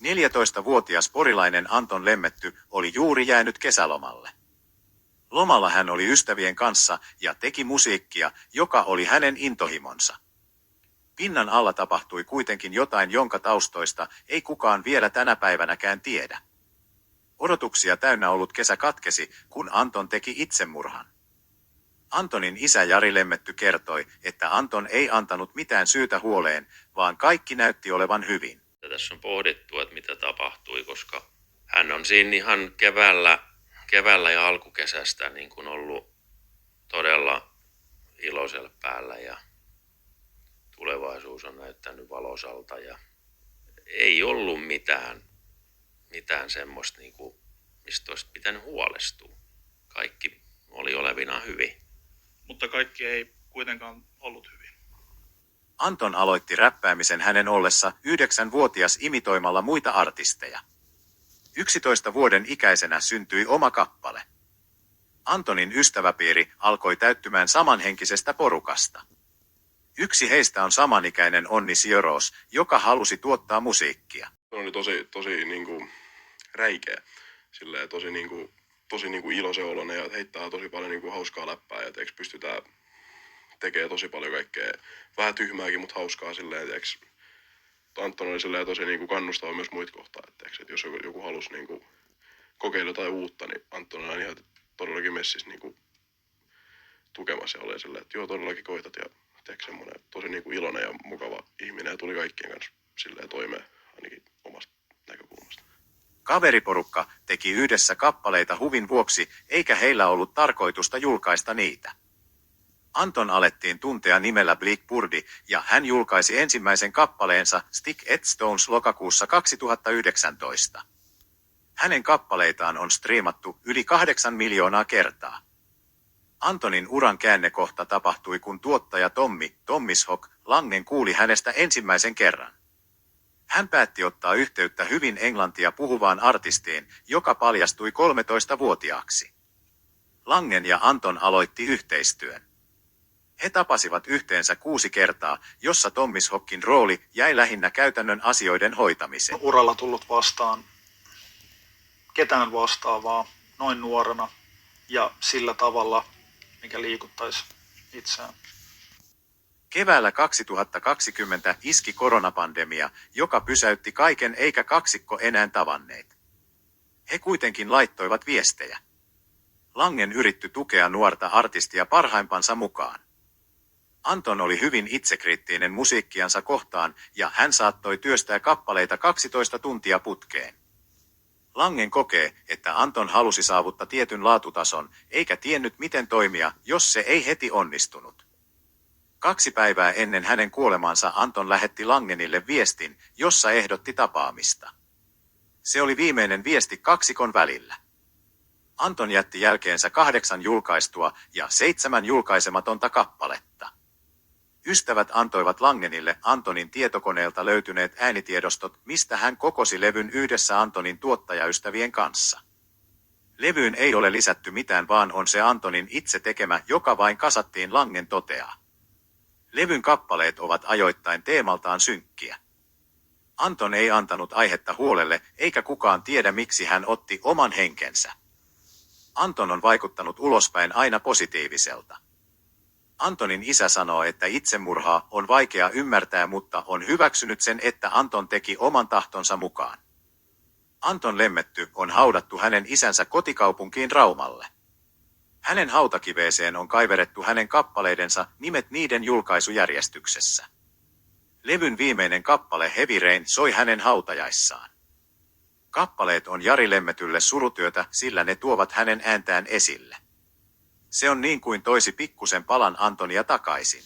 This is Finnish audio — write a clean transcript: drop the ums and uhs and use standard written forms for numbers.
14-vuotias porilainen Anton Lemmetty oli juuri jäänyt kesälomalle. Lomalla hän oli ystävien kanssa ja teki musiikkia, joka oli hänen intohimonsa. Pinnan alla tapahtui kuitenkin jotain, jonka taustoista ei kukaan vielä tänä päivänäkään tiedä. Odotuksia täynnä ollut kesä katkesi, kun Anton teki itsemurhan. Antonin isä Jari Lemmetty kertoi, että Anton ei antanut mitään syytä huoleen, vaan kaikki näytti olevan hyvin. Tässä on pohdittu, että mitä tapahtui, koska hän on siinä ihan keväällä ja alkukesästä niin kuin ollut todella iloisella päällä ja tulevaisuus on näyttänyt valoisalta ja ei ollut mitään semmoista, niin kuin, mistä olisi pitänyt huolestua. Kaikki oli olevinaan hyvin. Mutta kaikki ei kuitenkaan ollut hyvin. Anton aloitti räppäämisen hänen ollessa 9-vuotias imitoimalla muita artisteja. 11 vuoden ikäisenä syntyi oma kappale. Antonin ystäväpiiri alkoi täyttymään samanhenkisestä porukasta. Yksi heistä on samanikäinen Onni Siroos, joka halusi tuottaa musiikkia. Se oli tosi niinku räikeä, silleen tosi iloisen oloinen ja heittää tosi paljon niinku hauskaa läppää ja pystytään tekee tosi paljon kaikkea vähän tyhmääkin, mutta hauskaa silleen, Anton oli silleen tosi niinku kannustava myös muita kohtaan, että jos joku halusi niinku kokeilla jotain uutta, niin Anton oli ihan todellakin messissä niinku tukemassa ja oli silleen, että joo todellakin koitat ja semmoinen tosi niinku iloinen ja mukava ihminen ja tuli kaikkien kanssa silleen toimeen ainakin omasta näkökulmasta. Kaveriporukka teki yhdessä kappaleita huvin vuoksi, eikä heillä ollut tarkoitusta julkaista niitä. Anton alettiin tuntea nimellä Bleak Birdie ja hän julkaisi ensimmäisen kappaleensa Stick et Stones lokakuussa 2019. Hänen kappaleitaan on striimattu yli 8 miljoonaa kertaa. Antonin uran käännekohta tapahtui, kun tuottaja Tommishawk Langen kuuli hänestä ensimmäisen kerran. Hän päätti ottaa yhteyttä hyvin englantia puhuvaan artistiin, joka paljastui 13-vuotiaaksi. Langen ja Anton aloitti yhteistyön. He tapasivat yhteensä 6 kertaa, jossa Tommishawkin rooli jäi lähinnä käytännön asioiden hoitamiseen. Uralla tullut vastaan ketään vastaavaa noin nuorena ja sillä tavalla, mikä liikuttaisi itseään. Keväällä 2020 iski koronapandemia, joka pysäytti kaiken eikä kaksikko enää tavanneet. He kuitenkin laittoivat viestejä. Langen yritti tukea nuorta artistia parhaimpansa mukaan. Anton oli hyvin itsekriittinen musiikkiansa kohtaan ja hän saattoi työstää kappaleita 12 tuntia putkeen. Langen kokee, että Anton halusi saavuttaa tietyn laatutason, eikä tiennyt miten toimia, jos se ei heti onnistunut. 2 päivää ennen hänen kuolemaansa Anton lähetti Langenille viestin, jossa ehdotti tapaamista. Se oli viimeinen viesti kaksikon välillä. Anton jätti jälkeensä 8 julkaistua ja 7 julkaisematonta kappaletta. Ystävät antoivat Langenille Antonin tietokoneelta löytyneet äänitiedostot, mistä hän kokosi levyn yhdessä Antonin tuottajaystävien kanssa. Levyyn ei ole lisätty mitään, vaan on se Antonin itse tekemä, joka vain kasattiin, Langen toteaa. Levyn kappaleet ovat ajoittain teemaltaan synkkiä. Anton ei antanut aihetta huolelle, eikä kukaan tiedä miksi hän otti oman henkensä. Anton on vaikuttanut ulospäin aina positiiviselta. Antonin isä sanoo, että itsemurhaa on vaikea ymmärtää, mutta on hyväksynyt sen, että Anton teki oman tahtonsa mukaan. Anton Lemmetty on haudattu hänen isänsä kotikaupunkiin Raumalle. Hänen hautakiveeseen on kaiverettu hänen kappaleidensa nimet niiden julkaisujärjestyksessä. Levyn viimeinen kappale Heavy Rain soi hänen hautajaissaan. Kappaleet on Jari Lemmetylle surutyötä, sillä ne tuovat hänen ääntään esille. Se on niin kuin toisi pikkusen palan Antonia takaisin.